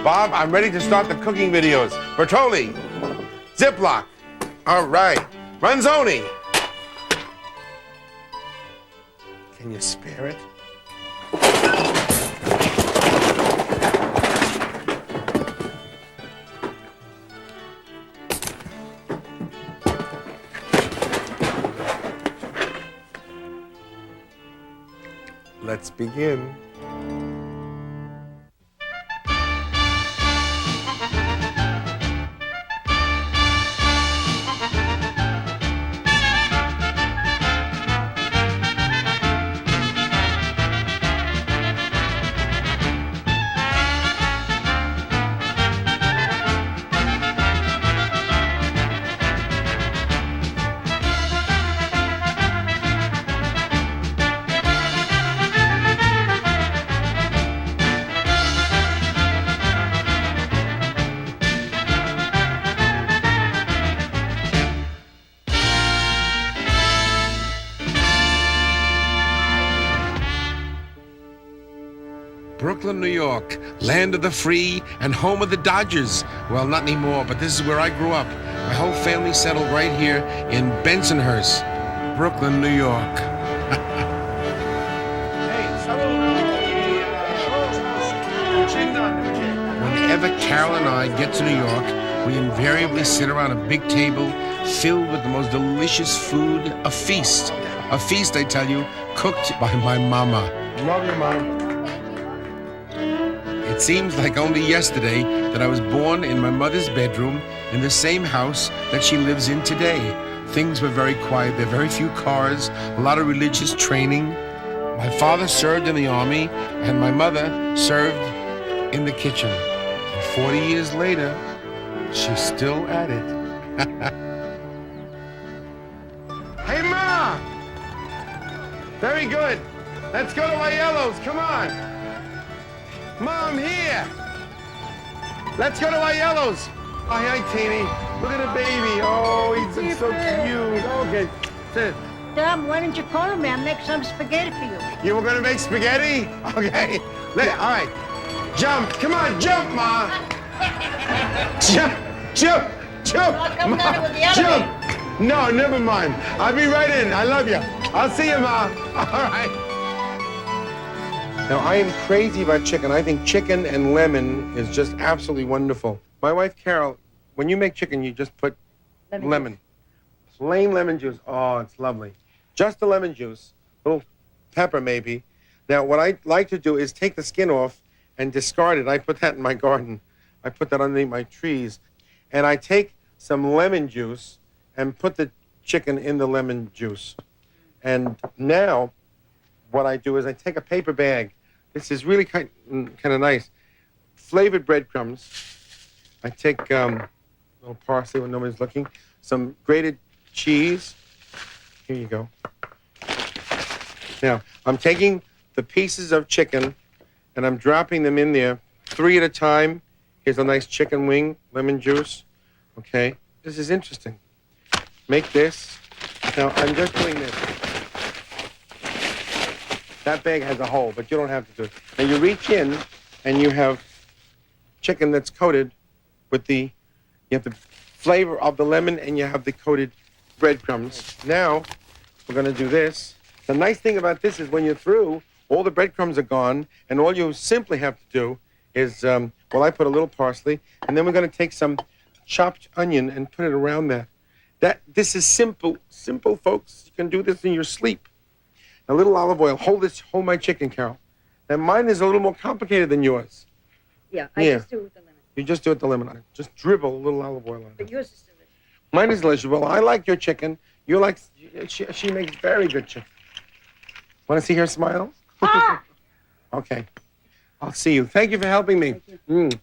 Bob, I'm ready to start the cooking videos. Bertoli, Ziploc. All right. Ranzoni. Can you spare it? Let's begin. Brooklyn, New York, land of the free and home of the Dodgers. Well, not anymore, but this is where I grew up. My whole family settled right here in Bensonhurst, Brooklyn, New York. Whenever Carol and I get to New York, we invariably sit around a big table filled with the most delicious food, a feast. A feast, I tell you, cooked by my mama. Love you, Mom. It seems like only yesterday that I was born in my mother's bedroom in the same house that she lives in today. Things were very quiet. There were very few cars, a lot of religious training. My father served in the army, and my mother served in the kitchen. And 40 years later, she's still at it. Hey, Ma! Very good. Let's go to Aiello's. Come on. Mom, here! Let's go to Aiello's. Oh, hi, Teeny. Look at the baby. Oh, he's so cute. Okay, sit. Dom, why don't you call him and make some spaghetti for you? You were gonna make spaghetti? Okay. All right. Jump. Come on, jump, Ma. Jump. Ma, jump. No, never mind. I'll be right in. I love you. I'll see you, Ma. All right. Now, I am crazy about chicken. I think chicken and lemon is just absolutely wonderful. My wife, Carol, when you make chicken, you just put lemon. Plain lemon juice. Oh, it's lovely. Just the lemon juice, a little pepper maybe. Now, what I like to do is take the skin off and discard it. I put that in my garden. I put that underneath my trees. And I take some lemon juice and put the chicken in the lemon juice. And now, what I do is I take a paper bag. This is really kind of nice. Flavored breadcrumbs. I take a little parsley when nobody's looking. Some grated cheese. Here you go. Now, I'm taking the pieces of chicken and I'm dropping them in there 3 at a time. Here's a nice chicken wing, lemon juice. Okay, this is interesting. Make this. Now, I'm just doing this. That bag has a hole, but you don't have to do it. Now you reach in and you have chicken that's coated with you have the flavor of the lemon and you have the coated breadcrumbs. Now we're gonna do this. The nice thing about this is when you're through, all the breadcrumbs are gone and all you simply have to do is, I put a little parsley and then we're gonna take some chopped onion and put it around that. This is simple, folks. You can do this in your sleep. A little olive oil. Hold my chicken, Carol. Now, mine is a little more complicated than yours. Yeah, I just do it with the lemon. You just do it with the lemon. Just dribble a little olive oil on it. But yours is delicious. Mine is delicious. Well, I like your chicken. You like, she makes very good chicken. Want to see her smile? Ah! Okay. I'll see you. Thank you for helping me.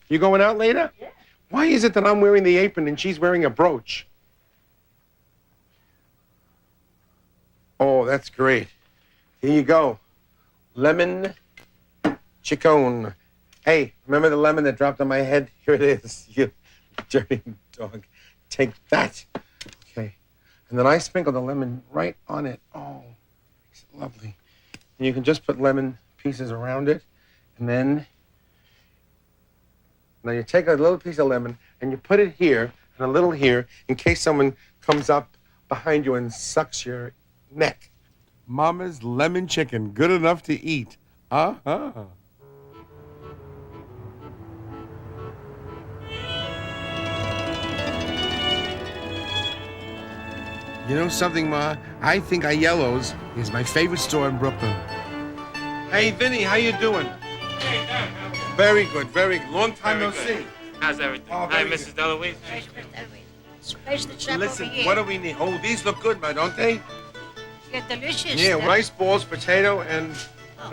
You going out later? Yeah. Why is it that I'm wearing the apron and she's wearing a brooch? Oh, that's great. Here you go. Lemon chicken. Hey, remember the lemon that dropped on my head? Here it is. You dirty dog. Take that. Okay. And then I sprinkle the lemon right on it. Oh, makes it lovely. And you can just put lemon pieces around it. And then Now you take a little piece of lemon and you put it here and a little here in case someone comes up behind you and sucks your neck. Mama's lemon chicken, good enough to eat. Uh-huh. You know something, Ma? I think Aiello's is my favorite store in Brooklyn. Hey, Vinny, how you doing? Hey, Dad, how are you? Very good, very good. Long time Very no good. see. How's everything? Oh, Hi, very Mrs. DeLuise. Space the chef Listen, over here. what do we need? Oh, these look good, Ma, don't they? You're delicious. Yeah, Dad. rice balls, potato, and Oh.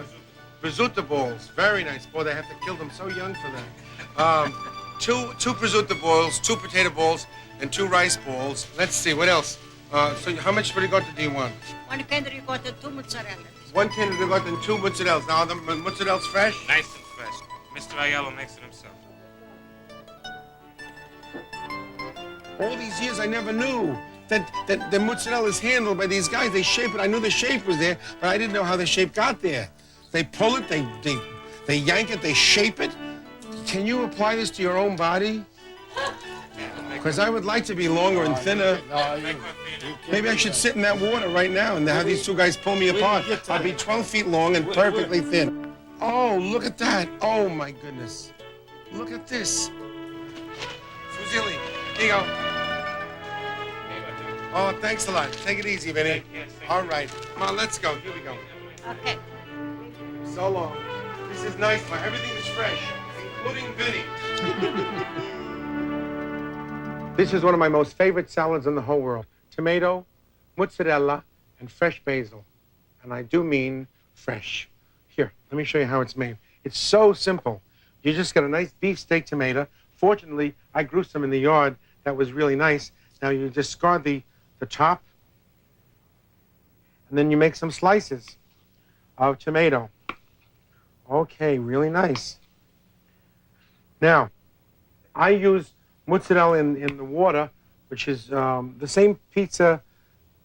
prosciutto balls. Very nice. Boy, they have to kill them so young for that. Two prosciutto balls, 2 potato balls, and 2 rice balls. Let's see, what else? So how much ricotta do you want? One can ricotta, 2 mozzarella. 1 can of ricotta and 2 mozzarellas. Now, are the mozzarella's fresh? Nice and fresh. Mr. Aiello makes it himself. All these years, I never knew that the mozzarella is handled by these guys. They shape it. I knew the shape was there, but I didn't know how the shape got there. They pull it, they yank it, they shape it. Can you apply this to your own body? Because I would like to be longer and thinner. Maybe I should sit in that water right now and have these 2 guys pull me apart. I'll be 12 feet long and perfectly thin. Oh, look at that. Oh, my goodness. Look at this. Fusilli, here you go. Oh, thanks a lot. Take it easy, Vinny. All right. Come on, let's go. Here we go. Okay. So long. This is nice, Ma. Everything is fresh, including Vinny. This is one of my most favorite salads in the whole world. Tomato, mozzarella, and fresh basil. And I do mean fresh. Here, let me show you how it's made. It's so simple. You just get a nice beefsteak tomato. Fortunately, I grew some in the yard that was really nice. Now you discard the top, and then you make some slices of tomato. Okay, really nice. Now, I use mozzarella in the water, which is the same pizza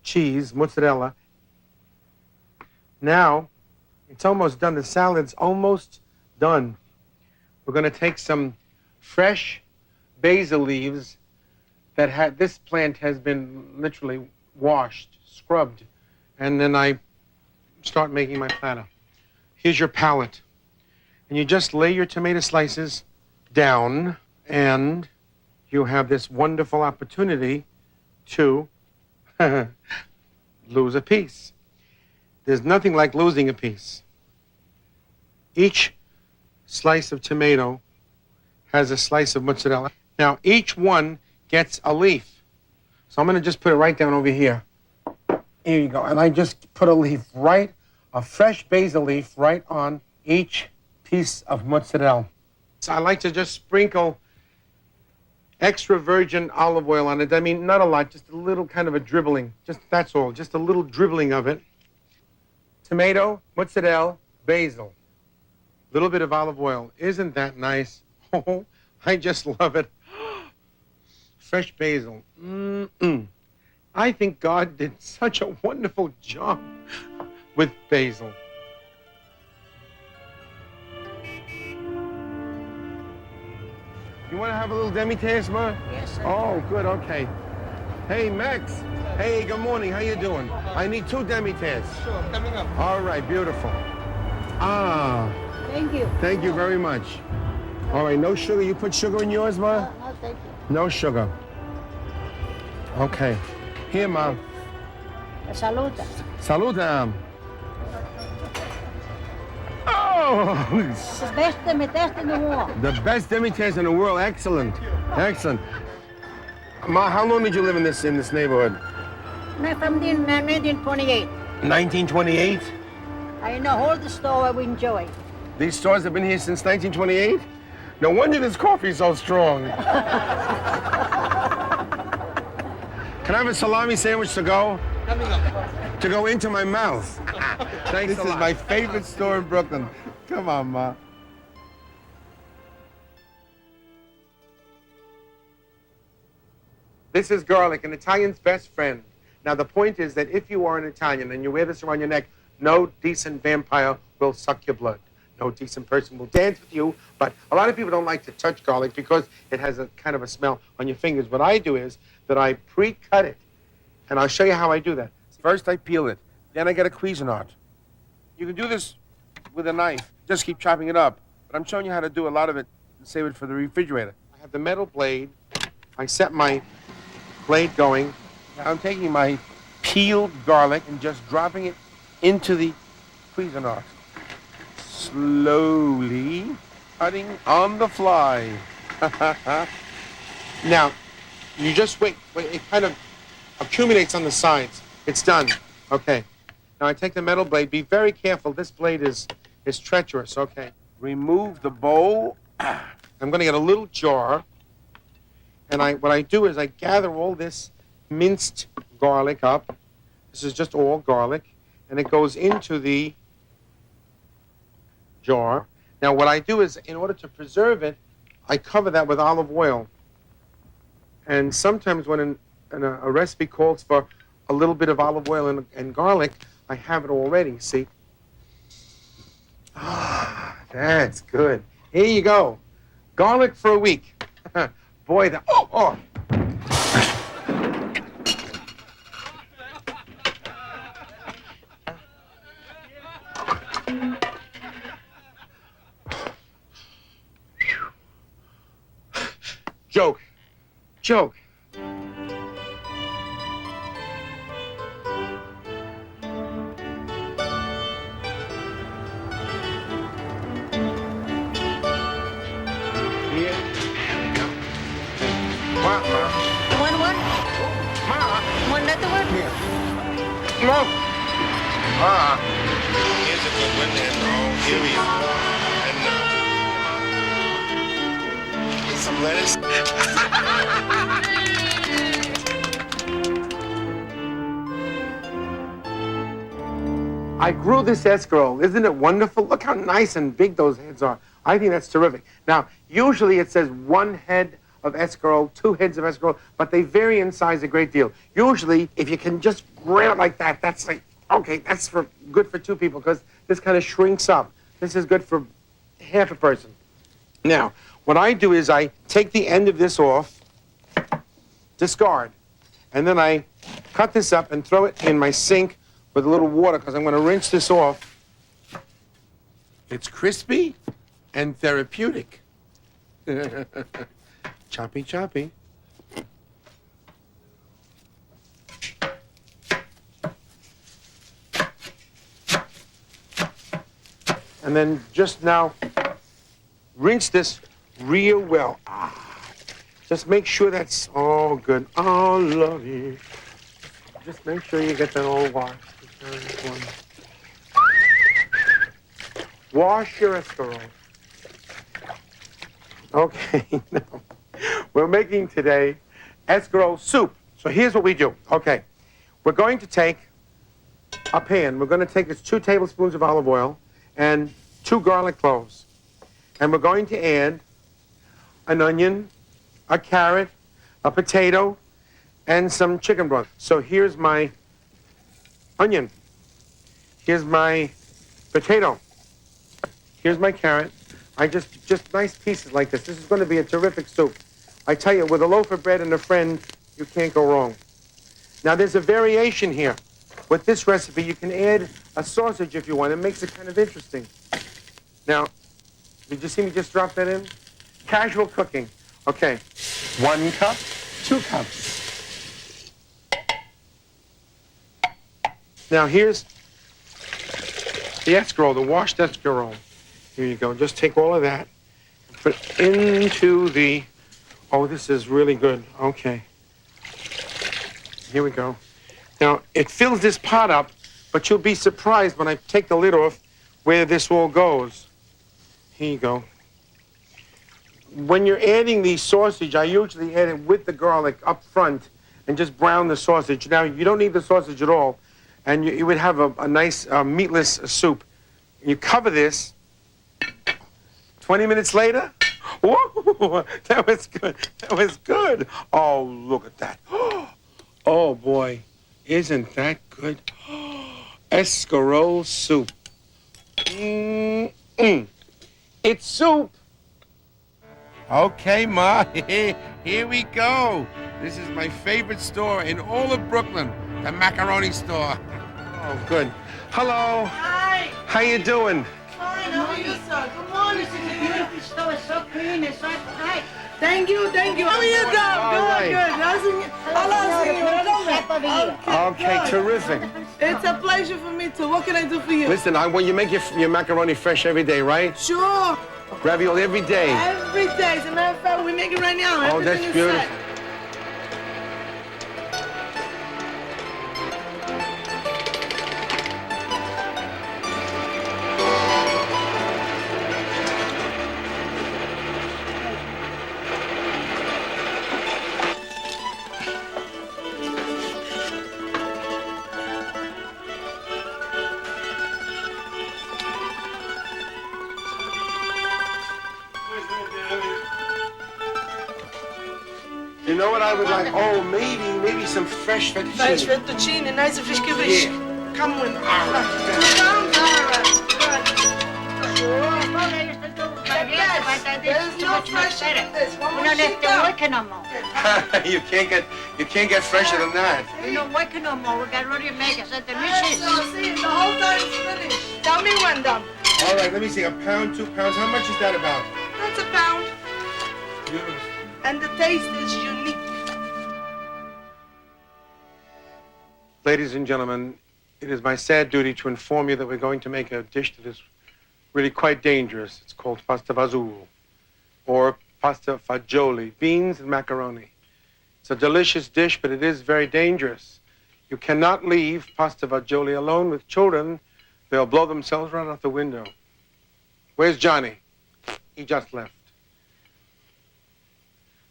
cheese, mozzarella. Now, it's almost done. The salad's almost done. We're going to take some fresh basil leaves that this plant has been literally washed, scrubbed, and then I start making my platter. Here's your palette. And you just lay your tomato slices down, and you have this wonderful opportunity to lose a piece. There's nothing like losing a piece. Each slice of tomato has a slice of mozzarella. Now, each one gets a leaf. So I'm going to just put it right down over here. Here you go. And I just put a fresh basil leaf right on each piece of mozzarella. So I like to just sprinkle extra virgin olive oil on it. I mean, not a lot, just a little kind of a dribbling. That's all, just a little dribbling of it. Tomato, mozzarella, basil. A little bit of olive oil. Isn't that nice? Oh, I just love it. Fresh basil. I think God did such a wonderful job with basil. You want to have a little demi-tasse, Ma? Yes, sir. Oh, good, okay. Hey, Max. Hey, good morning. How you doing? I need 2 demi-tasses. Sure, coming up. All right, beautiful. Ah, Thank you. thank you very much. All right, no sugar. You put sugar in yours, Ma? No, thank you. No sugar. Okay. Here, Ma. Saluta. Saluta. Oh, It's the best demi-tasse in the world. the best demi-tasse in the world. Excellent. Excellent. Ma, how long did you live in this neighborhood? From 1928. 1928? I know all the store we enjoy. These stores have been here since 1928? No wonder this coffee is so strong. Can I have a salami sandwich to go? Coming up. To go into my mouth. Thanks This a is lot. my favorite store in Brooklyn. Come on, Ma. This is garlic, an Italian's best friend. Now, the point is that if you are an Italian and you wear this around your neck, no decent vampire will suck your blood. No decent person will dance with you, but a lot of people don't like to touch garlic because it has a kind of a smell on your fingers. What I do is that I pre-cut it, and I'll show you how I do that. First, I peel it. Then I get a Cuisinart. You can do this with a knife. Just keep chopping it up. But I'm showing you how to do a lot of it and save it for the refrigerator. I have the metal blade. I set my blade going. Now I'm taking my peeled garlic and just dropping it into the Cuisinart. Slowly cutting on the fly. Now, you just wait. It kind of accumulates on the sides. It's done. Okay. Now I take the metal blade. Be very careful. This blade is treacherous. Okay. Remove the bowl. I'm going to get a little jar. And what I do is I gather all this minced garlic up. This is just all garlic. And it goes into the jar. Now what I do is, in order to preserve it, I cover that with olive oil. And sometimes when a recipe calls for a little bit of olive oil and garlic, I have it already, see? Ah, that's good. Here you go. Garlic for a week. Boy, oh! Joke. One another one? Here's a good one, and here we are. And some lettuce. I grew this escarole. Isn't it wonderful? Look how nice and big those heads are. I think that's terrific. Now, usually it says 1 head of escarole, 2 heads of escarole, but they vary in size a great deal. Usually, if you can just grab it like that, that's like, okay, that's good for 2 people because this kind of shrinks up. This is good for half a person. Now, what I do is I take the end of this off, discard, and then I cut this up and throw it in my sink with a little water because I'm going to rinse this off. It's crispy and therapeutic. Choppy. And then just now, rinse this real well. Just make sure that's all good. Oh, love you. Just make sure you get that all washed. Wash your escarole. Okay, now, we're making today escarole soup. So here's what we do. Okay, we're going to take a pan. We're going to take 2 tablespoons of olive oil and 2 garlic cloves. And we're going to add an onion, a carrot, a potato, and some chicken broth. So here's my onion. Here's my potato. Here's my carrot. I just nice pieces like this. This is going to be a terrific soup. I tell you, with a loaf of bread and a friend, you can't go wrong. Now, there's a variation here. With this recipe, you can add a sausage if you want. It makes it kind of interesting. Now, did you see me just drop that in? Casual cooking. Okay. 1 cup, 2 cups. Now, here's the escarole, the washed escarole. Here you go. Just take all of that, put it into the, oh, this is really good. Okay. Here we go. Now, it fills this pot up, but you'll be surprised when I take the lid off where this all goes. Here you go. When you're adding the sausage, I usually add it with the garlic up front and just brown the sausage. Now, you don't need the sausage at all, and you would have a nice meatless soup. You cover this. 20 minutes later, whoa, that was good. That was good. Oh, look at that. Oh, boy, isn't that good? Escarole soup. It's soup. Okay, Ma. Here we go. This is my favorite store in all of Brooklyn, the macaroni store. Oh, good. Hello. Hi. How you doing? Fine, how are you, sir? Good morning. This is a beautiful store. It's so clean. It's so bright. Thank you, thank you. How are you, Dom? All Good, right. good. Hello, senor. Okay, good. terrific. It's a pleasure for me too. What can I do for you? Listen, I want you make your macaroni fresh every day, right? Sure. Ravioli every day. Every day. As a matter of fact, we make it right now. Oh, that's Everything is beautiful. set. You know what I would like? Oh, maybe some fresh fettuccine. Fresh fettuccine, nice and frisch gewischt. Yeah. Come with me. All right. There's no fresh in this. One We more don't have sheet to down. work no more. you can't get fresher than that. We don't work no more. We got ready to make it. It's All delicious. right, so see, the whole time's finished. Tell me when, Dom. All right, let me see. A pound, 2 pounds. How much is that about? That's a pound. Beautiful. And the taste is unique. Ladies and gentlemen, it is my sad duty to inform you that we're going to make a dish that is really quite dangerous. It's called pasta fazool, or pasta fagioli, beans and macaroni. It's a delicious dish, but it is very dangerous. You cannot leave pasta fagioli alone with children. They'll blow themselves right out the window. Where's Johnny? He just left.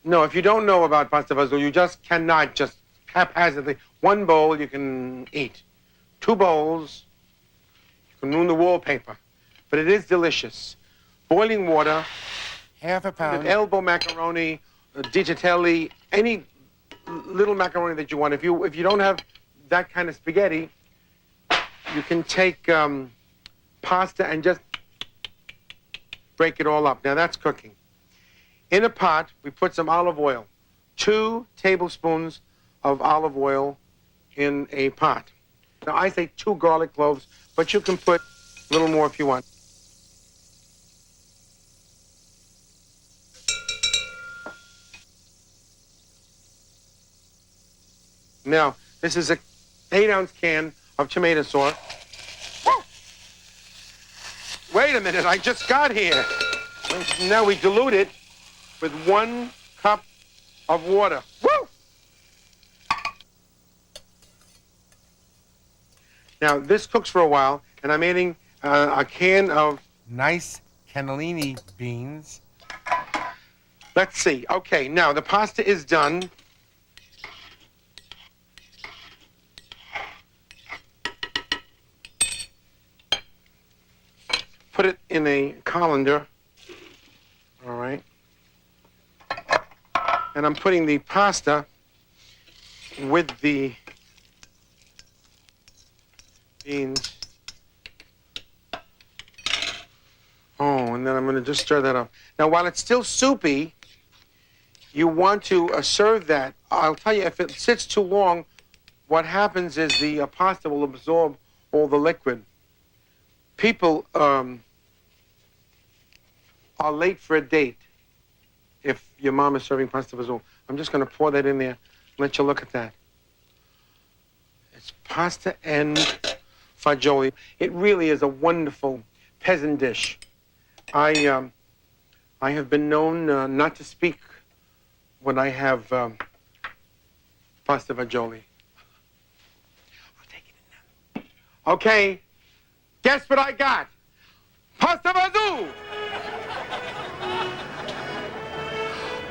No, if you don't know about pasta fazool, you just cannot just haphazardly. 1 bowl you can eat. 2 bowls, you can ruin the wallpaper. But it is delicious. Boiling water, Half a pound. an elbow macaroni, digitelli, any little macaroni that you want. If you don't have that kind of spaghetti, you can take pasta and just break it all up. Now that's cooking. In a pot, we put some olive oil. 2 tablespoons of olive oil in a pot. Now I say 2 garlic cloves, but you can put a little more if you want. Now, this is a 8-ounce can of tomato sauce. Wait a minute, I just got here. Now we dilute it with 1 cup of water. Woo! Now, this cooks for a while, and I'm adding a can of Nice cannellini beans. Let's see. Okay, now the pasta is done. Put it in a colander. All right. And I'm putting the pasta with the beans. Oh, and then I'm going to just stir that up. Now, while it's still soupy, you want to serve that. I'll tell you, if it sits too long, what happens is the pasta will absorb all the liquid. People are late for a date if your mom is serving pasta fazool. I'm just going to pour that in there and let you look at that. It's pasta and fagioli. It really is a wonderful peasant dish. I have been known not to speak when I have pasta fagioli. I'll take it in now. Okay, guess what I got? Pasta fazool!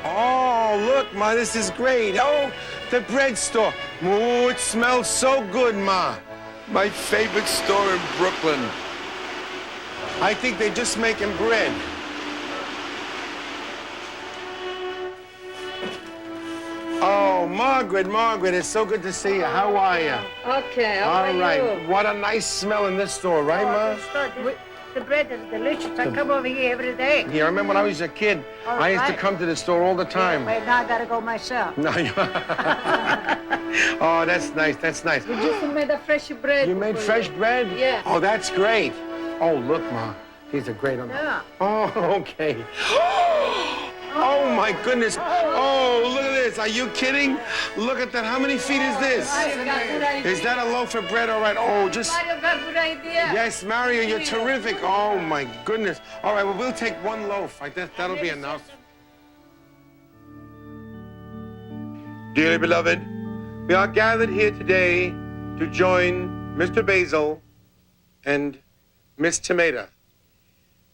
Oh, look, Ma, this is great. Oh, the bread store. Oh, it smells so good, Ma. My favorite store in Brooklyn. I think they're just making bread. Oh, Margaret, it's so good to see you. How are you? Okay, how All are right. you? What a nice smell in this store, right, Ma? The bread is delicious. I come over here every day. Yeah, I remember when I was a kid, All I used to right. come to the store all the time. Wait, now I gotta go myself. No, oh, that's nice, that's nice. We just made a fresh bread. You made for fresh bread? Yeah. Oh, that's great. Oh, look, Ma. These are great. Yeah. Oh, okay. Oh, my goodness. Oh, look at this. Are you kidding? Look at that. How many feet is this? Mario got good idea. Is that a loaf of bread? All right. Oh, just... Mario got good idea. Yes, Mario, you're terrific. Oh, my goodness. All right, well, we'll take one loaf. That'll be enough. Dearly beloved, we are gathered here today to join Mr. Basil and Miss Tomato.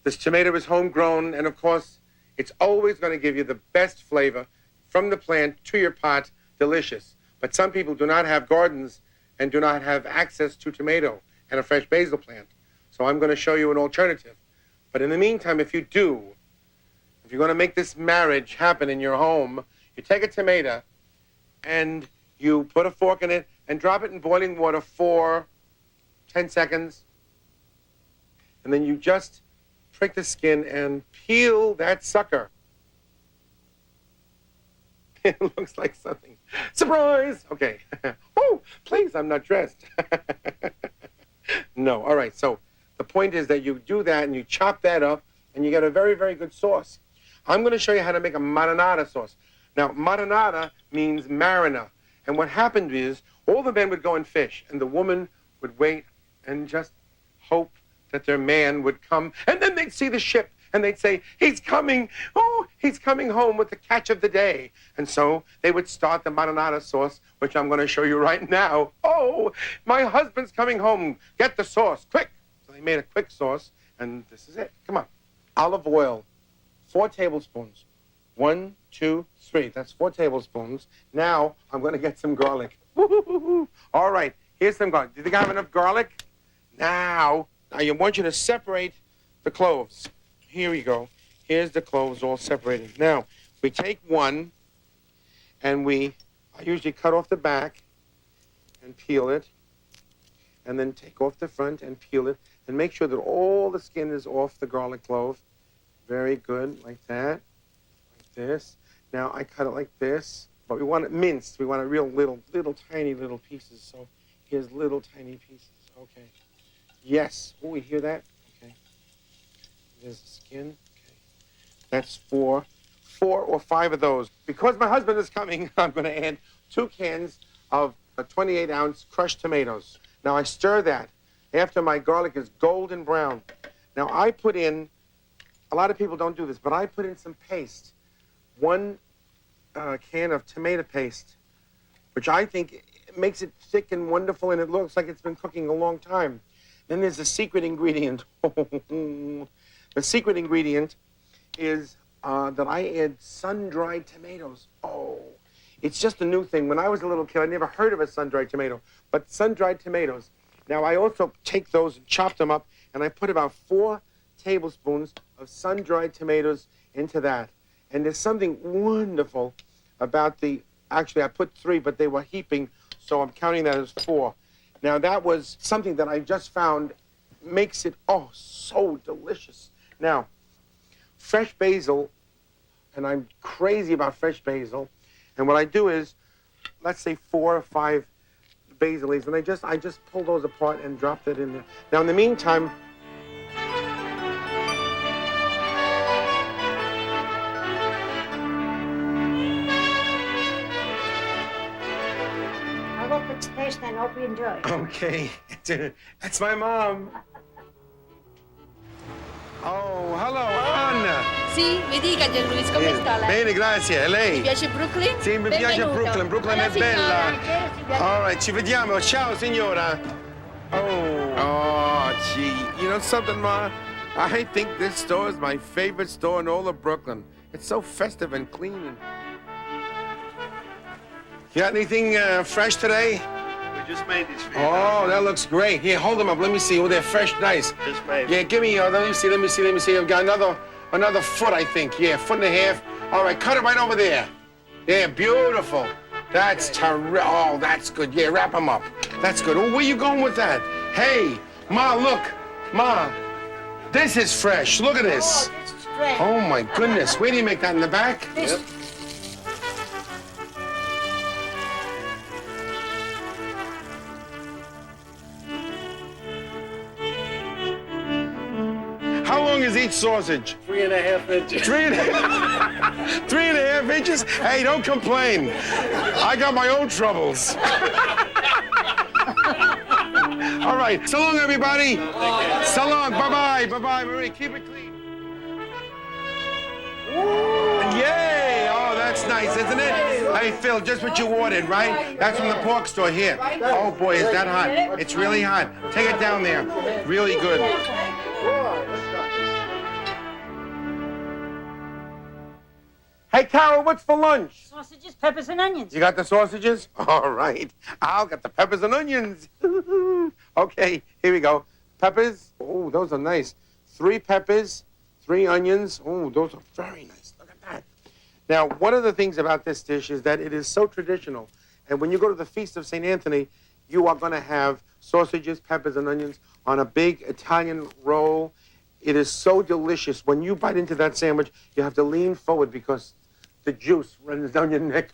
This tomato is homegrown, and of course, it's always going to give you the best flavor from the plant to your pot, delicious. But some people do not have gardens and do not have access to tomato and a fresh basil plant. So I'm going to show you an alternative. But in the meantime, if you do, if you're going to make this marriage happen in your home, you take a tomato and you put a fork in it and drop it in boiling water for 10 seconds. And then you just prick the skin and peel that sucker. It looks like something. Surprise! Okay. Oh, please, I'm not dressed. No, all right. So the point is that you do that and you chop that up and you get a very, very good sauce. I'm going to show you how to make a marinara sauce. Now, marinara means mariner. And what happened is all the men would go and fish and the woman would wait and just hope that their man would come, and then they'd see the ship, and they'd say, he's coming, oh, he's coming home with the catch of the day. And so they would start the marinara sauce, which I'm going to show you right now. Oh, my husband's coming home, get the sauce, quick. So they made a quick sauce, and this is it. Come on. Olive oil, 4 tablespoons. 1, 2, 3, that's 4 tablespoons. Now I'm going to get some garlic. Woo-hoo-hoo-hoo. All right, here's some garlic. Do you think I have enough garlic? Now I want you to separate the cloves. Here we go. Here's the cloves all separated. Now, we take one, and I usually cut off the back and peel it, and then take off the front and peel it, and make sure that all the skin is off the garlic clove. Very good, like that, like this. Now, I cut it like this, but we want it minced. We want it real little tiny little pieces, so here's little tiny pieces. Okay. Yes. Oh, we hear that? Okay. There's the skin. Okay. That's 4 or 5 of those. Because my husband is coming, I'm going to add 2 cans of 28-ounce crushed tomatoes. Now, I stir that after my garlic is golden brown. Now, I put in, a lot of people don't do this, but I put in some paste. 1 can of tomato paste, which I think makes it thick and wonderful, and it looks like it's been cooking a long time. Then there's a secret ingredient. The secret ingredient is that I add sun-dried tomatoes. Oh, it's just a new thing. When I was a little kid, I never heard of a sun-dried tomato, but sun-dried tomatoes. Now, I also take those and chop them up, and I put about 4 tablespoons of sun-dried tomatoes into that. And there's something wonderful about actually, I put 3, but they were heaping, so I'm counting that as 4. Now, that was something that I just found makes it, oh, so delicious. Now, fresh basil, and I'm crazy about fresh basil, and what I do is, let's say 4 or 5 basil leaves, and I just pull those apart and drop that in there. Now, in the meantime, I hope it's tasty and hope you enjoy. okay, that's my mom. Oh, hello, Anna. Sì, mi dica DeLuise, come sta lei? Bene, grazie. E lei? Ti piace Brooklyn? Sì, mi piace Benvenuto. Brooklyn. Brooklyn Buona è bella. signora. All right, ci vediamo. Ciao, signora. Oh. Oh, gee. You know something, Ma? I think this store is my favorite store in all of Brooklyn. It's so festive and clean. You got anything fresh today? We just made these for you. Oh, that looks great. Here, hold them up. Let me see. Oh, they're fresh, nice. Just made. Yeah, give me, let me see. I've got another foot, I think. Yeah, 1.5 feet. All right, cut it right over there. Yeah, beautiful. That's terrific. Oh, that's good. Yeah, wrap them up. That's good. Oh, where you going with that? Hey, Ma, look. Ma, This is fresh. Look at this. Oh, this is great. Oh my goodness. Where do you make that in the back? This- How long is each sausage? 3.5 inches. 3.5 inches? Hey, don't complain. I got my own troubles. All right. So long, everybody. So long. Bye-bye. Bye-bye, Marie. Keep it clean. Yay! Oh, that's nice, isn't it? Hey, Phil, just what you ordered, right? That's from the pork store here. Oh, boy, is that hot. It's really hot. Take it down there. Really good. Hey, Carol, what's for lunch? Sausages, peppers, and onions. You got the sausages? All right. I'll get the peppers and onions. Okay, here we go. Peppers. Oh, those are nice. 3 peppers, 3 onions. Oh, those are very nice. Look at that. Now, one of the things about this dish is that it is so traditional. And when you go to the Feast of St. Anthony, you are going to have sausages, peppers, and onions on a big Italian roll. It is so delicious. When you bite into that sandwich, you have to lean forward because the juice runs down your neck.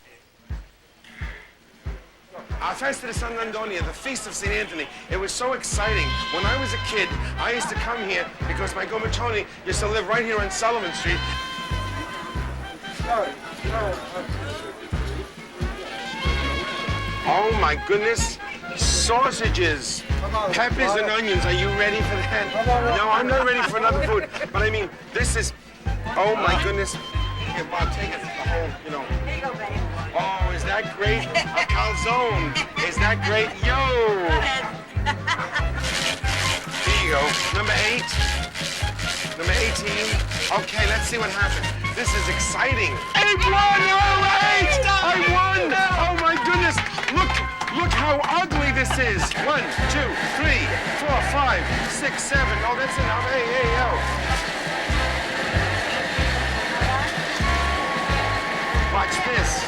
Our Festa di San Antonio, the Feast of St. Anthony, it was so exciting. When I was a kid, I used to come here because my Gomitoni used to live right here on Sullivan Street. Oh my goodness, sausages, peppers and onions. Are you ready for that? No, I'm not ready for another food. But I mean, this is, oh my goodness. Here, Bob, take it, the whole, you know. Here you go, buddy. Oh, is that great? A calzone. Is that great? Yo! Here you go. Number 8. Number 18. Okay, let's see what happens. This is exciting. 8 won! All right! I won! Oh my goodness! Look how ugly this is. 1, 2, 3, 4, 5, 6, 7. Oh, that's enough. Hey, yo. Watch this.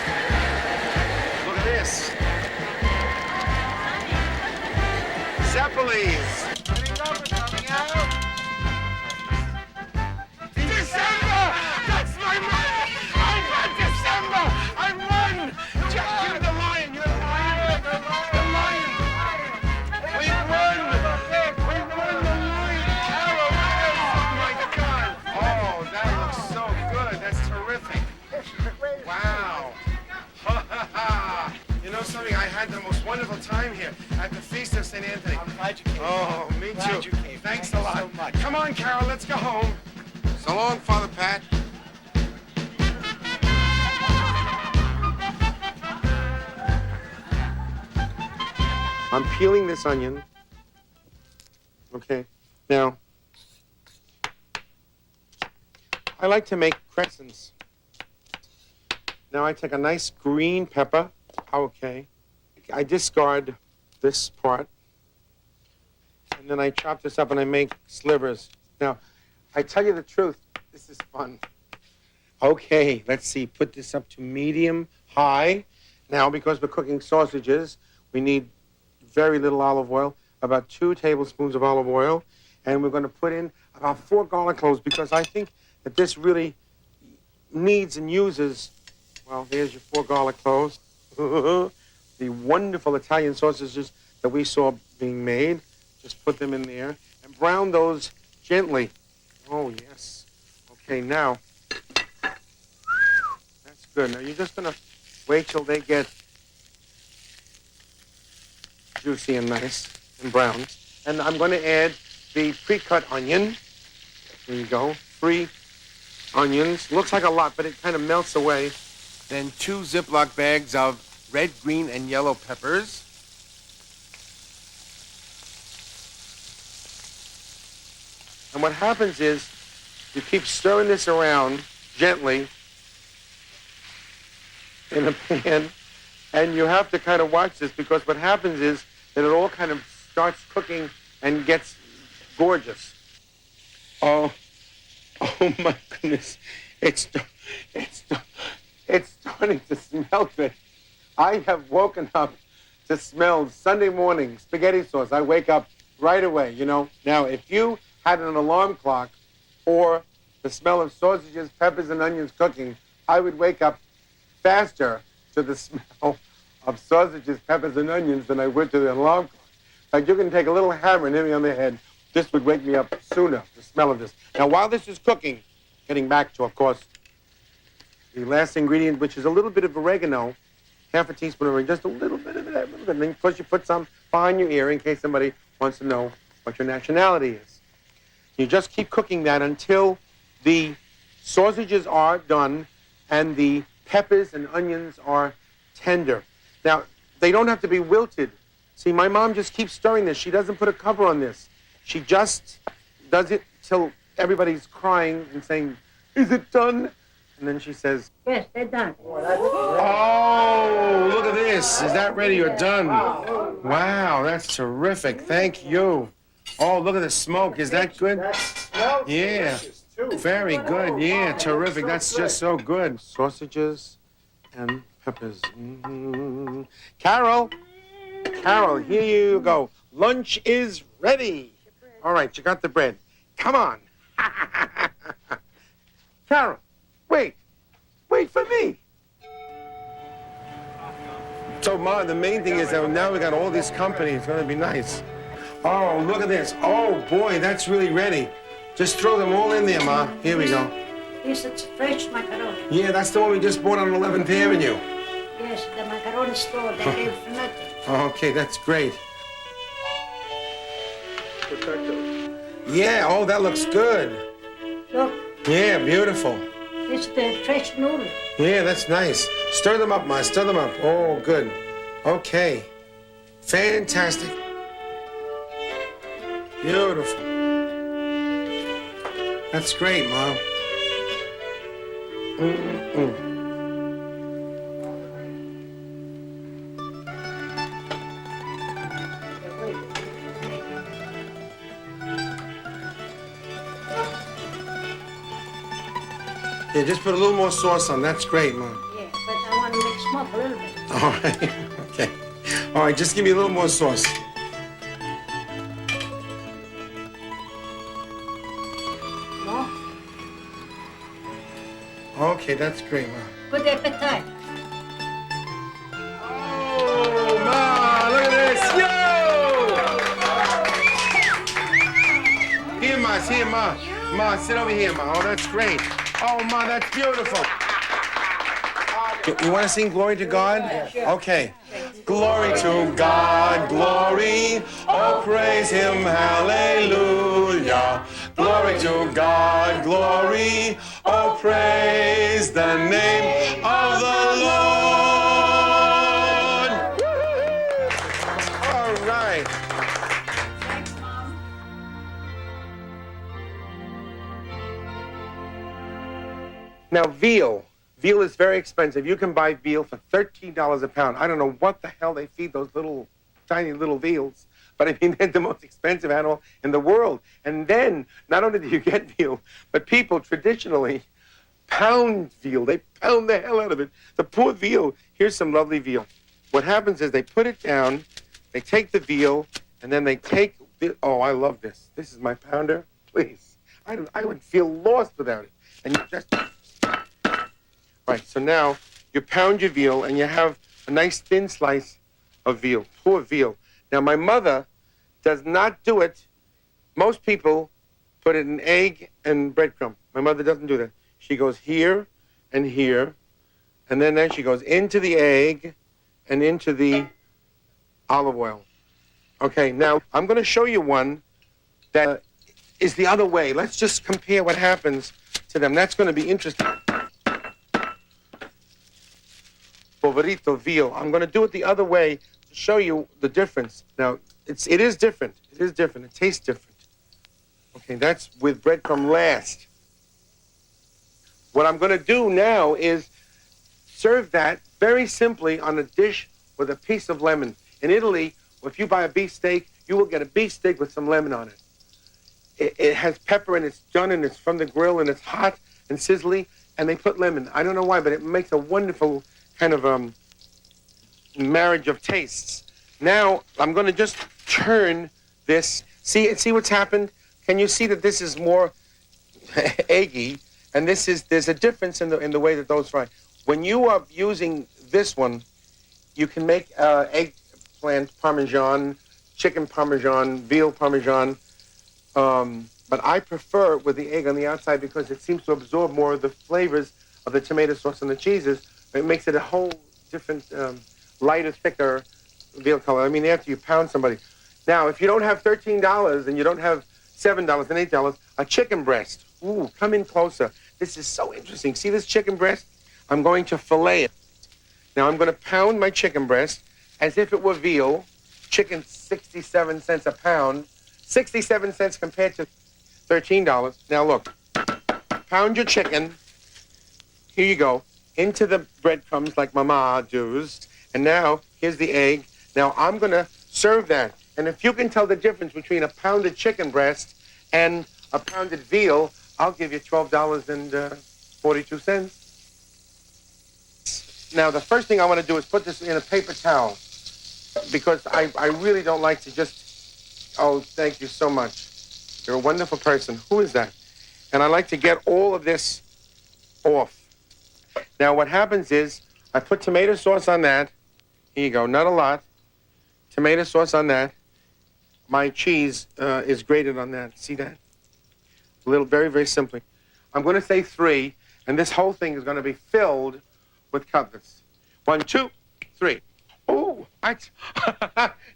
Look at this. Zeppelis. December! That's my money! I got December! I won! Jack, you're the lion! You're the lion! The lion! We won! We won the lion! Carol! Oh my God! Oh, that looks so good! That's terrific! Wow! You know something? I had the most wonderful time here at the Feast of St. Anthony. I'm glad you came. Oh, me too. Glad you came. Thanks Thank a you lot. so much. Come on, Carol, let's go home. So long, Father Pat. I'm peeling this onion. Okay. Now, I like to make crescents. Now I take a nice green pepper. Okay. I discard this part. And then I chop this up and I make slivers. Now, I tell you the truth, this is fun. Okay, let's see. Put this up to medium high. Now, because we're cooking sausages, we need very little olive oil, about 2 tablespoons of olive oil. And we're going to put in about 4 garlic cloves because I think that this really needs and uses, well, there's your 4 garlic cloves. The wonderful Italian sausages that we saw being made. Just put them in there and brown those gently. Oh, yes. Okay, now, that's good. Now, you're just going to wait till they get juicy and nice and brown. And I'm going to add the pre-cut onion. There you go. 3 onions. Looks like a lot, but it kind of melts away. Then 2 Ziploc bags of red, green, and yellow peppers. And what happens is you keep stirring this around gently in a pan, and you have to kind of watch this because what happens is that it all kind of starts cooking and gets gorgeous. Oh my goodness. It's starting to smell good. I have woken up to smell Sunday morning spaghetti sauce. I wake up right away, you know. Now, if you had an alarm clock or the smell of sausages, peppers, and onions cooking, I would wake up faster to the smell of sausages, peppers, and onions than I would to the alarm clock. Like you can take a little hammer and hit me on the head. This would wake me up sooner, the smell of this. Now, while this is cooking, getting back to, of course, the last ingredient, which is a little bit of oregano, half a teaspoon of oregano, just a little bit of that. And then, of course, you put some behind your ear in case somebody wants to know what your nationality is. You just keep cooking that until the sausages are done and the peppers and onions are tender. Now, they don't have to be wilted. See, my mom just keeps stirring this. She doesn't put a cover on this. She just does it till everybody's crying and saying, "Is it done?" And then she says, Yes, they're done. "Oh, look at this. Is that ready? You're done." Wow, that's terrific. Thank you. Oh, look at the smoke. Is that good? Yeah. Very good. Yeah, terrific. That's just so good. Sausages and peppers. Mm-hmm. Carol, here you go. Lunch is ready. All right, you got the bread. Come on. Carol, wait for me. So, Ma, the main thing is that now we got all this company. It's going to be nice. Oh, look at this. Oh, boy, that's really ready. Just throw them all in there, Ma. Here we go. Yes, it's fresh macaroni. Yeah, that's the one we just bought on 11th Avenue. Yes, the macaroni store they gave for nothing. Okay, that's great. Yeah, oh, that looks good. Look, Yeah, beautiful. it's the fresh noodle. Yeah, that's nice. Stir them up, Ma. Stir them up. Oh, good. Okay. Fantastic. Beautiful. That's great, Mom. Mm-mm. Yeah, just put a little more sauce on. That's great, Mom. Yeah, but I want to mix them up a little bit. All right. Okay. All right, just give me a little more sauce. No? Okay, that's great, Mom. Good appetite. Oh, Ma, look at this. Yo! Here, Ma, here, Ma. Ma, sit over here, Ma. Oh, that's great. Oh, Ma, that's beautiful. You want to sing Glory to God? Okay. Glory to God, glory. Oh, praise him, hallelujah. Glory to God, glory. Oh, praise the name of the Lord. All right. Thanks, Mom. Now, veal. Veal is very expensive. You can buy veal for $13 a pound. I don't know what the hell they feed those little, tiny little veals. But I mean, they're the most expensive animal in the world. And then, not only do you get veal, but people traditionally pound veal. They pound the hell out of it. The poor veal. Here's some lovely veal. What happens is they put it down, they take the veal, and then they take, oh, I love this. This is my pounder. Please. I would feel lost without it. And you just... Right, so now you pound your veal and you have a nice thin slice of veal, poor veal. Now, my mother does not do it. Most people put it in egg and breadcrumb. My mother doesn't do that. She goes here and here, and then she goes into the egg and into the olive oil. Okay, now I'm going to show you one that is the other way. Let's just compare what happens to them. That's going to be interesting. Poverito veal. I'm going to do it the other way to show you the difference. Now, it is different. It is different. It tastes different. Okay, that's with breadcrumb last. What I'm going to do now is serve that very simply on a dish with a piece of lemon. In Italy, if you buy a beef steak, you will get a beef steak with some lemon on it. It has pepper and it's done and it's from the grill and it's hot and sizzly and they put lemon. I don't know why, but it makes a wonderful kind of marriage of tastes. Now, I'm going to just turn this. See what's happened? can you see that this is more eggy, and there's a difference in the way that those fry. When you are using this one, you can make eggplant parmesan, chicken parmesan, veal parmesan, but I prefer with the egg on the outside because it seems to absorb more of the flavors of the tomato sauce and the cheeses. It makes it a whole different, lighter, thicker veal color. I mean, after you pound somebody. Now, if you don't have $13 and you don't have $7 and $8, a chicken breast. Ooh, come in closer. This is so interesting. See this chicken breast? I'm going to fillet it. Now, I'm going to pound my chicken breast as if it were veal. Chicken, 67 cents a pound. 67 cents compared to $13. Now, look. Pound your chicken. Here you go. Into the breadcrumbs like Mama does. And now, here's the egg. Now, I'm going to serve that. And if you can tell the difference between a pounded chicken breast and a pounded veal, I'll give you $12.42. Now, the first thing I want to do is put this in a paper towel because I really don't like to just, oh, thank you so much. You're a wonderful person. Who is that? And I like to get all of this off. Now, what happens is I put tomato sauce on that. Here you go, not a lot. Tomato sauce on that. My cheese is grated on that. See that? A little, very, very simply. I'm going to say 3, and this whole thing is going to be filled with cutlets. 1, 2, 3. Oh,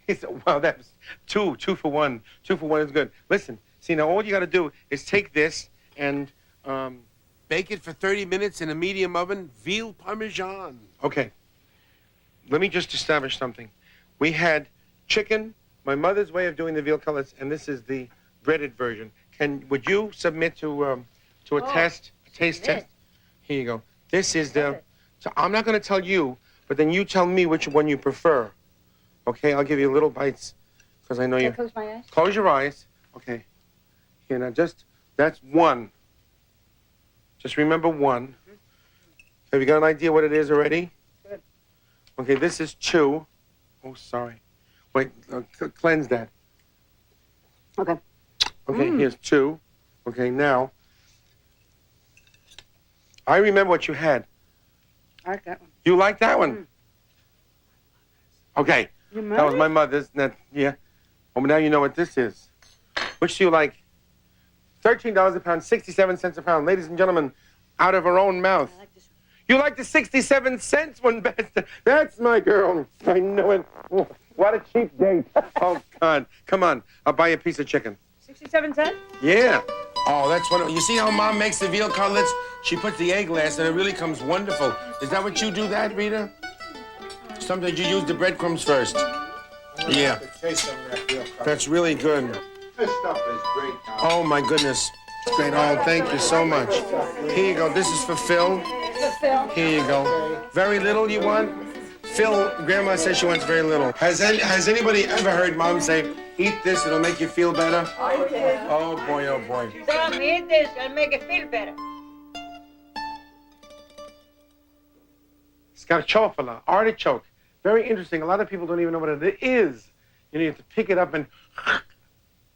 he said, well, that's 2 for 1. 2 for 1 is good. Listen, see, now all you got to do is take this and Bake it for 30 minutes in a medium oven. Veal parmesan. Okay. Let me just establish something. We had chicken, my mother's way of doing the veal cutlets, and this is the breaded version. Would you submit to a taste test? Here you go. This is the. So I'm not going to tell you, but then you tell me which one you prefer. Okay, I'll give you little bites because I know you. Close my eyes. Close your eyes. Okay. Here now, that's 1. Just remember 1. Have you got an idea what it is already? Good. Okay, this is 2. Oh, sorry. Wait, cleanse that. Okay. Okay, here's 2. Okay, now. I remember what you had. I like that one. You like that one? Okay. Your That was mother's? my mother's. Yeah. Oh, but now you know what this is. Which do you like? $13 a pound, 67 cents a pound. Ladies and gentlemen, out of her own mouth. I like this one. You like the 67 cents one best? That's my girl. I know it. Oh, what a cheap date. Oh, God. Come on. I'll buy you a piece of chicken. 67 cents? Yeah. Oh, that's wonderful. You see how Mom makes the veal cutlets? She puts the egg last, and it really comes wonderful. Is that what you do, that, Rita? Sometimes you use the breadcrumbs first. Yeah. That's really good. This stuff is great. Oh, my goodness. Great. Oh, thank you so much. Here you go. This is for Phil. Here you go. Very little you want? Phil, Grandma says she wants very little. Has anybody ever heard Mom say, eat this, it'll make you feel better? Oh, boy, oh, boy. Tell me, eat this and make it feel better. Scarciofola, artichoke. Very interesting. A lot of people don't even know what it is. You have to pick it up and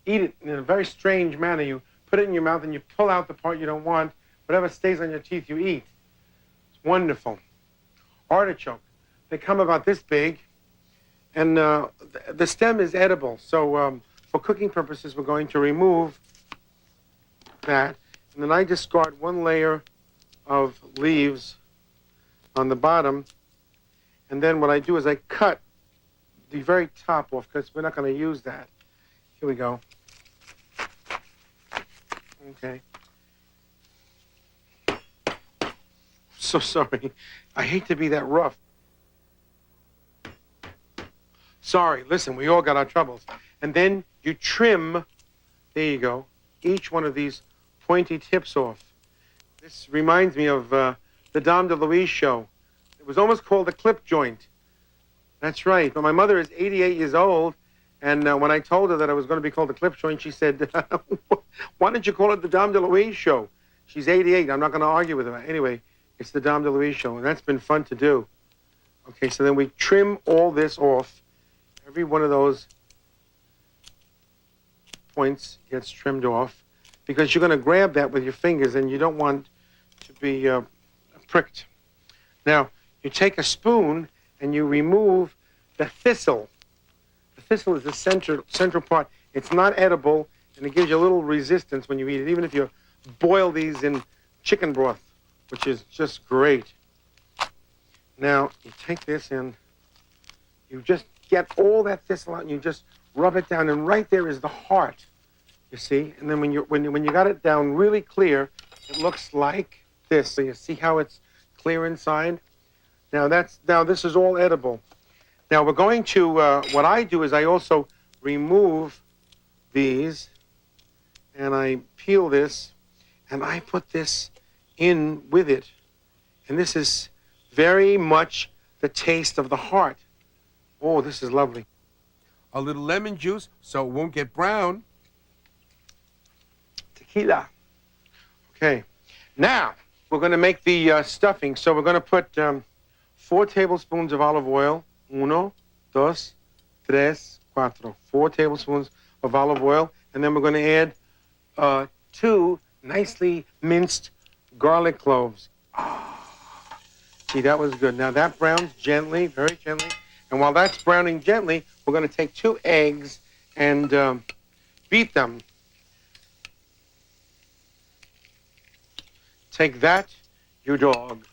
eat it in a very strange manner. You put it in your mouth and you pull out the part you don't want. Whatever stays on your teeth, you eat. It's wonderful. Artichoke. They come about this big, and the stem is edible. So for cooking purposes, we're going to remove that. And then I discard 1 layer of leaves on the bottom. And then what I do is I cut the very top off because we're not going to use that. Here we go. Okay. So sorry. I hate to be that rough. Sorry. Listen, we all got our troubles. And then you trim, there you go, each one of these pointy tips off. This reminds me of the Dame DeLuise show. It was almost called a clip joint. That's right. But my mother is 88 years old, and when I told her that I was going to be called the clip joint, she said, why don't you call it the Dame DeLuise show? She's 88. I'm not going to argue with her. Anyway, it's the Dame DeLuise show, and that's been fun to do. Okay, so then we trim all this off, every one of those points gets trimmed off because you're going to grab that with your fingers and you don't want to be pricked. Now, you take a spoon and you remove the thistle. The thistle is the central part. It's not edible, and it gives you a little resistance when you eat it, even if you boil these in chicken broth, which is just great. Now, you take this and you just get all that thistle out and you just rub it down, and right there is the heart, you see? And then when you got it down really clear, it looks like this. So you see how it's clear inside? Now this is all edible. Now we're going to, what I do is I also remove these, and I peel this, and I put this in with it. And this is very much the taste of the heart. Oh, this is lovely. A little lemon juice so it won't get brown. Tequila. Okay. Now, we're going to make the stuffing. So we're going to put 4 tablespoons of olive oil. 1, 2, 3, 4. 4 tablespoons of olive oil. And then we're going to add 2 nicely minced garlic cloves. Oh, see, that was good. Now that browns gently, very gently. And while that's browning gently, we're going to take 2 eggs and beat them. Take that, you dog.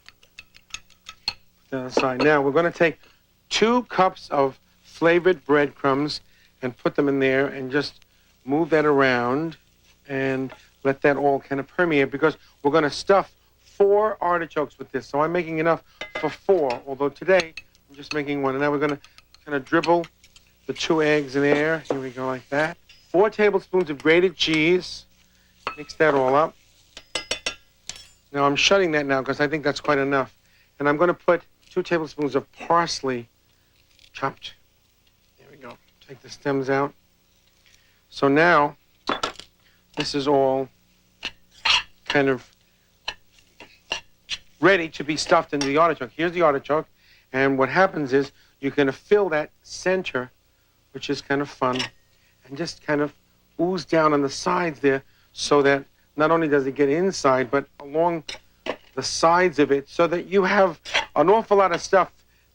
Put that aside. Now we're going to take 2 cups of flavored breadcrumbs and put them in there and just move that around and let that all kind of permeate, because we're going to stuff 4 artichokes with this. So I'm making enough for 4, although today I'm just making 1. And now we're going to kind of dribble the 2 eggs in there. Here we go, like that. 4 tablespoons of grated cheese. Mix that all up. Now I'm shutting that now because I think that's quite enough. And I'm going to put 2 tablespoons of parsley chopped. There we go. Take the stems out. So now this is all kind of ready to be stuffed into the artichoke. Here's the artichoke. And what happens is you're going to fill that center, which is kind of fun, and just kind of ooze down on the sides there so that not only does it get inside, but along the sides of it so that you have an awful lot of stuff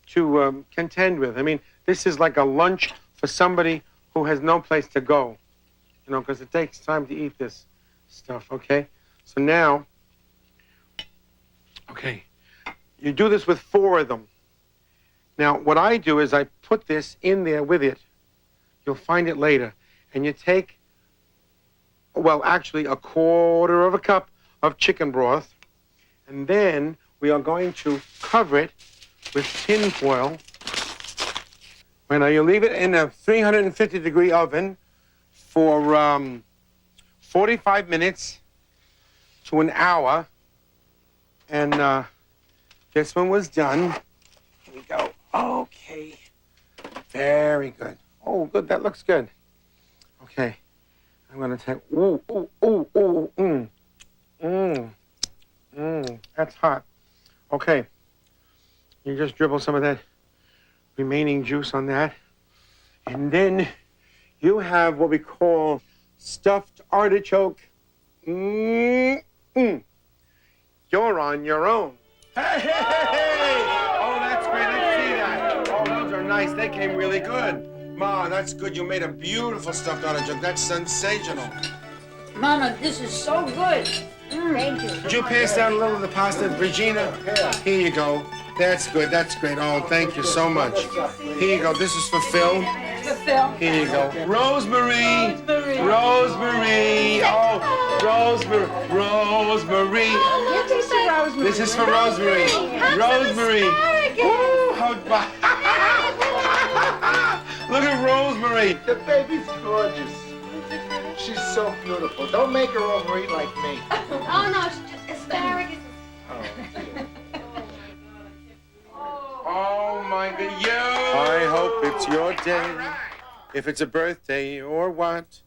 to contend with. I mean, this is like a lunch for somebody who has no place to go, you know, because it takes time to eat this stuff, okay? So now, okay, you do this with 4 of them. Now, what I do is I put this in there with it. You'll find it later. And you take, well, actually 1/4 cup of chicken broth. And then we are going to cover it with tin foil. Right, now you leave it in a 350-degree oven for 45 minutes to an hour. And this one was done. Here we go. Okay. Very good. Oh, good. That looks good. Okay. I'm going to take... That's hot. Okay. You just dribble some of that remaining juice on that. And then you have what we call stuffed artichoke. You're on your own. Hey! Oh, that's great. Let's see that. Oh, those are nice. They came really good. Ma, that's good. You made a beautiful stuffed artichoke. That's sensational. Mama, this is so good. Thank you. Could you pass down a little of the pasta, Regina? Here you go. That's good. That's great. Oh, thank you so much. Here you go. This is for Phil. For Phil. Here you go. Rosemary. Rosemary. Oh, Rosemary. Rosemary. This is Rosemary. This is for Rosemary. Rosemary. Woo, look at Rosemary. The baby's gorgeous. She's so beautiful. Don't make her overeat like me. Oh, no, it's just asparagus. Oh, my God. I hope it's your day. If it's a birthday or what,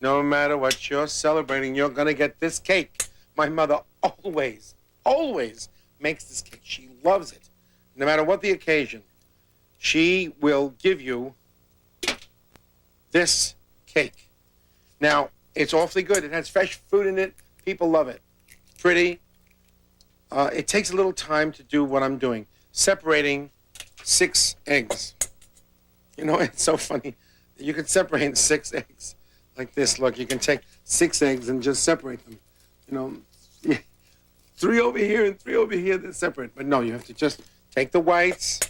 no matter what you're celebrating, you're going to get this cake. My mother always makes this cake. She loves it. No matter what the occasion, she will give you this cake. Now, it's awfully good. It has fresh fruit in it. People love it. Pretty. It takes a little time to do what I'm doing. Separating 6 eggs. You know, it's so funny. You can separate 6 eggs like this. Look, you can take 6 eggs and just separate them. You know, 3 over here and 3 over here, they're separate. But no, you have to just take the whites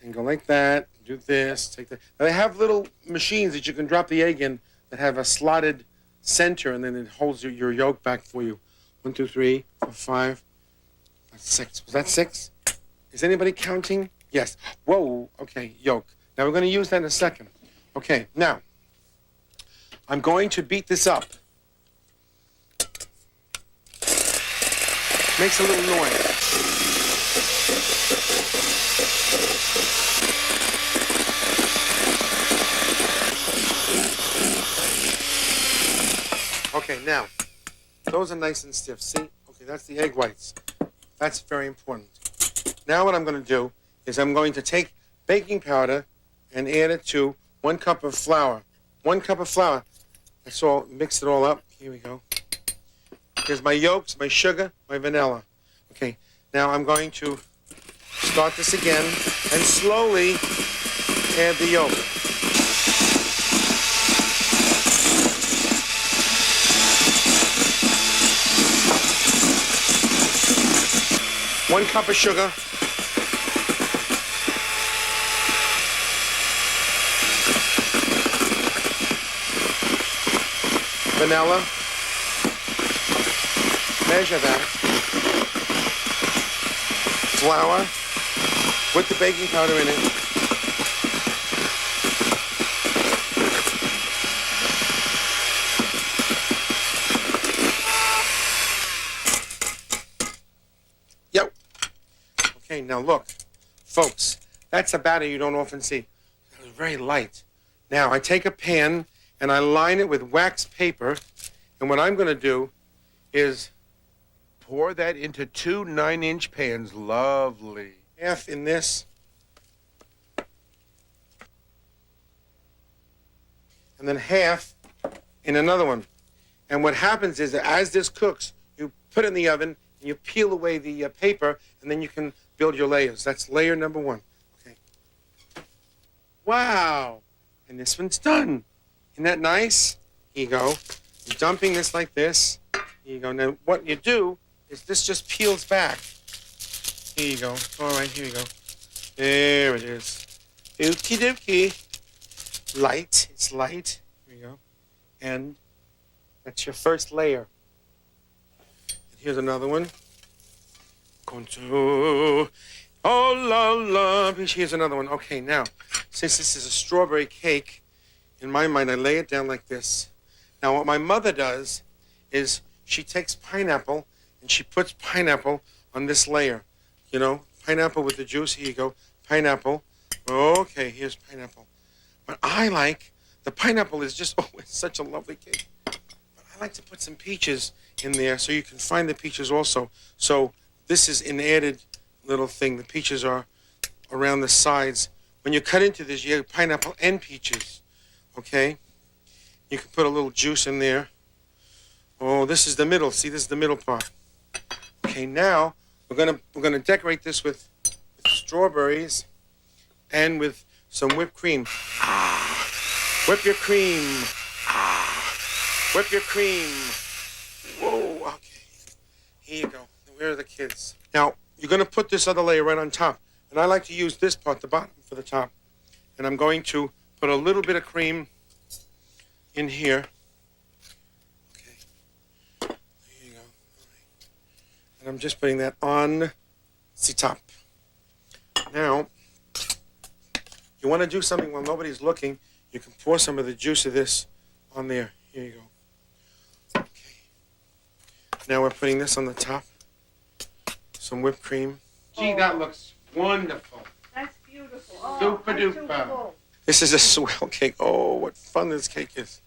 and go like that. Do this, take that. Now, they have little machines that you can drop the egg in that have a slotted center, and then it holds your yolk back for you. 1, 2, 3, 4, 5. That's 6. Was that 6? Is anybody counting? Yes. Whoa. Okay, yolk. Now, we're going to use that in a second. Okay, now, I'm going to beat this up. Makes a little noise. Okay, now, those are nice and stiff. See? Okay, that's the egg whites. That's very important. Now what I'm going to do is I'm going to take baking powder and add it to 1 cup of flour. 1 cup of flour. That's all. Mix it all up. Here we go. Here's my yolks, my sugar, my vanilla. Okay, now I'm going to start this again and slowly add the yolk. One cup of sugar. Vanilla. Measure that. Flour with the baking powder in it. Yep. Okay, now look, folks, that's a batter you don't often see. It's very light. Now I take a pan and I line it with wax paper, and what I'm going to do is Pour that into 2 9-inch pans. Lovely. half in this, and then half in another one. And what happens is that as this cooks, you put it in the oven, and you peel away the paper, and then you can build your layers. That's layer number 1. Okay. Wow. And this one's done. Isn't that nice? Here you go. You're dumping this like this. Here you go. Now, what you do is this just peels back. Here you go. All right, here you go. There it is. Okie dokie. Light. It's light. Here you go. And that's your first layer. And here's another one. Contour. Oh, la, la. Here's another one. Okay, now, since this is a strawberry cake, in my mind, I lay it down like this. Now, what my mother does is she takes pineapple and she puts pineapple on this layer. You know, pineapple with the juice. Here you go. Pineapple. Okay, here's pineapple. But I like, the pineapple is just, oh, it's such a lovely cake. But I like to put some peaches in there so you can find the peaches also. So this is an added little thing. The peaches are around the sides. When you cut into this, you have pineapple and peaches. Okay? You can put a little juice in there. Oh, this is the middle. See, this is the middle part. Okay, now we're gonna decorate this with strawberries and with some whipped cream. Whip your cream. Whip your cream. Whoa, okay. Here you go. Where are the kids? Now, you're gonna put this other layer right on top. And I like to use this part, the bottom, for the top. And I'm going to put a little bit of cream in here. Okay. There you go. All right. And I'm just putting that on the top. Now, you want to do something while nobody's looking, you can pour some of the juice of this on there. Here you go. Okay. Now we're putting this on the top. Some whipped cream. Gee, that looks wonderful. That's beautiful. Super duper. This is a swell cake. Oh, what fun this cake is.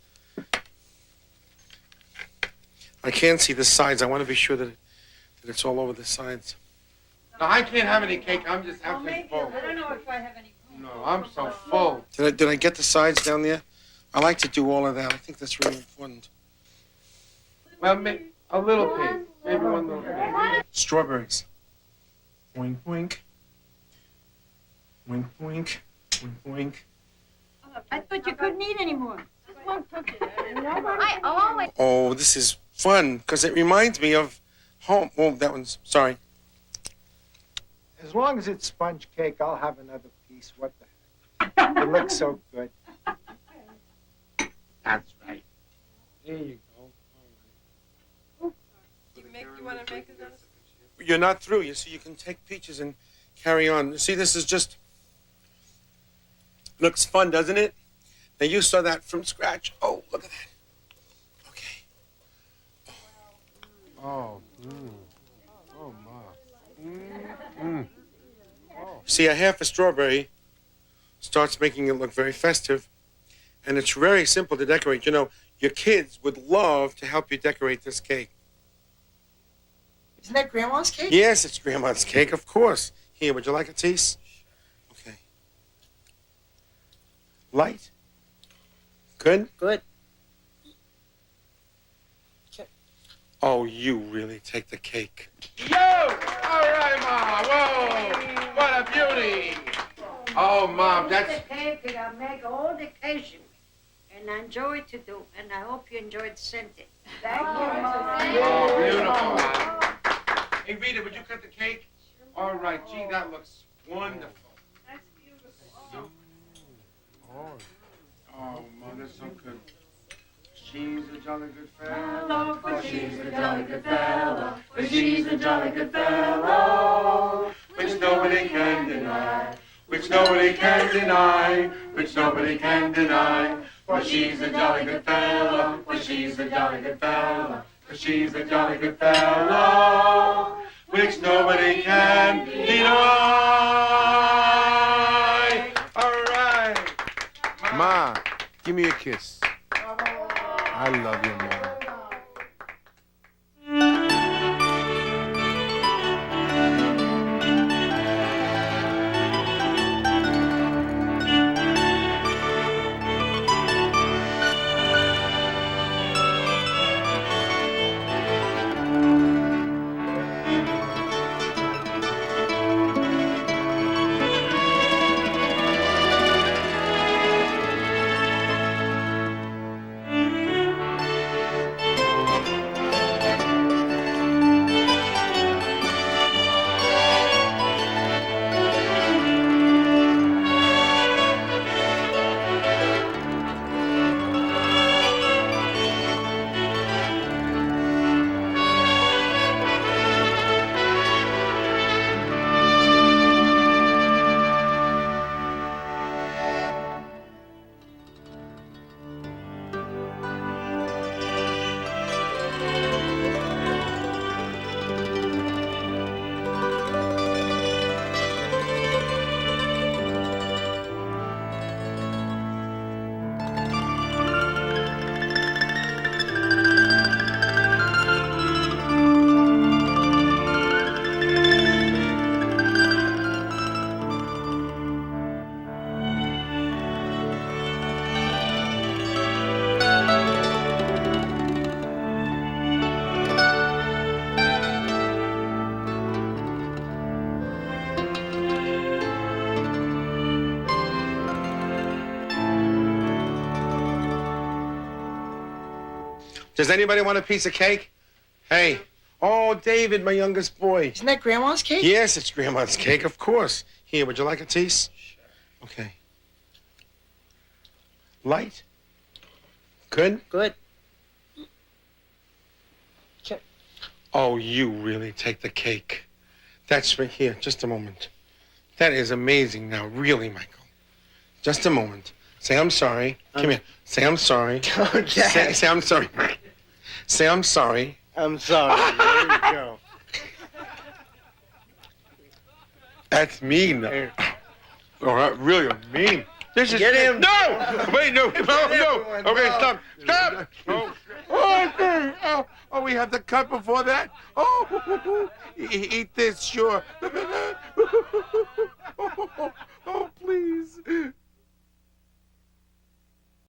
I can't see the sides. I want to be sure that it's all over the sides. No, I can't have any cake. I'm just absolutely full. I don't know if I have any. No, I'm so full. Did I get the sides down there? I like to do all of that. I think that's really important. Well, a little pig. Maybe one little pig. Strawberries. Boink, boink. Boink, boink. Boink, boink. I thought you couldn't eat anymore. Just one cookie. I always. Oh, this is fun because it reminds me of home. Oh, that one's, sorry. As long as it's sponge cake, I'll have another piece. What the heck? It looks so good. That's right. There you go. You want to make another? You're not through. You see, you can take peaches and carry on. You see, this is just, looks fun, doesn't it? Now, you saw that from scratch. Oh, look at that. Okay. Oh, oh, Ma. See, a half a strawberry starts making it look very festive, and it's very simple to decorate. You know, your kids would love to help you decorate this cake. Isn't that Grandma's cake? Yes, it's Grandma's cake, of course. Here, would you like a taste? Okay. Light? Good? Good. Oh, you really take the cake. Yo! All right, Mom. Whoa! What a beauty! Oh, Mom, that's... The cake I'll make all the occasion. And I enjoy to do. And I hope you enjoyed scented. Thank you, Mom. Oh, beautiful, Mom. Hey, Rita, would you cut the cake? All right. Gee, that looks wonderful. That's beautiful. Oh, Mom, that's so good. She's a jolly good fellow. For she's a jolly good fellow. For she's a jolly good fellow. Which nobody can deny. Which nobody can deny. Which nobody can deny. For she's a jolly good fellow. For she's a jolly good fellow. For she's a jolly good fellow. Which nobody can deny. All right. Ma, give me a kiss. I love you, Ma. Does anybody want a piece of cake? Hey. Oh, David, my youngest boy. Isn't that Grandma's cake? Yes, it's Grandma's cake, of course. Here, would you like a piece? Okay. Light? Good? Good. Oh, you really take the cake. That's right here. Just a moment. That is amazing now, really, Michael. Just a moment. Say I'm sorry. Come here. Say I'm sorry. Oh, Dad. Say I'm sorry. Say I'm sorry. I'm sorry. There you go. That's mean. Oh, that's really mean. This is Get him. No! Wait, no. everyone, Okay, no. stop. Stop! Oh, we have the cut before that? Oh, eat this, sure. Oh, please.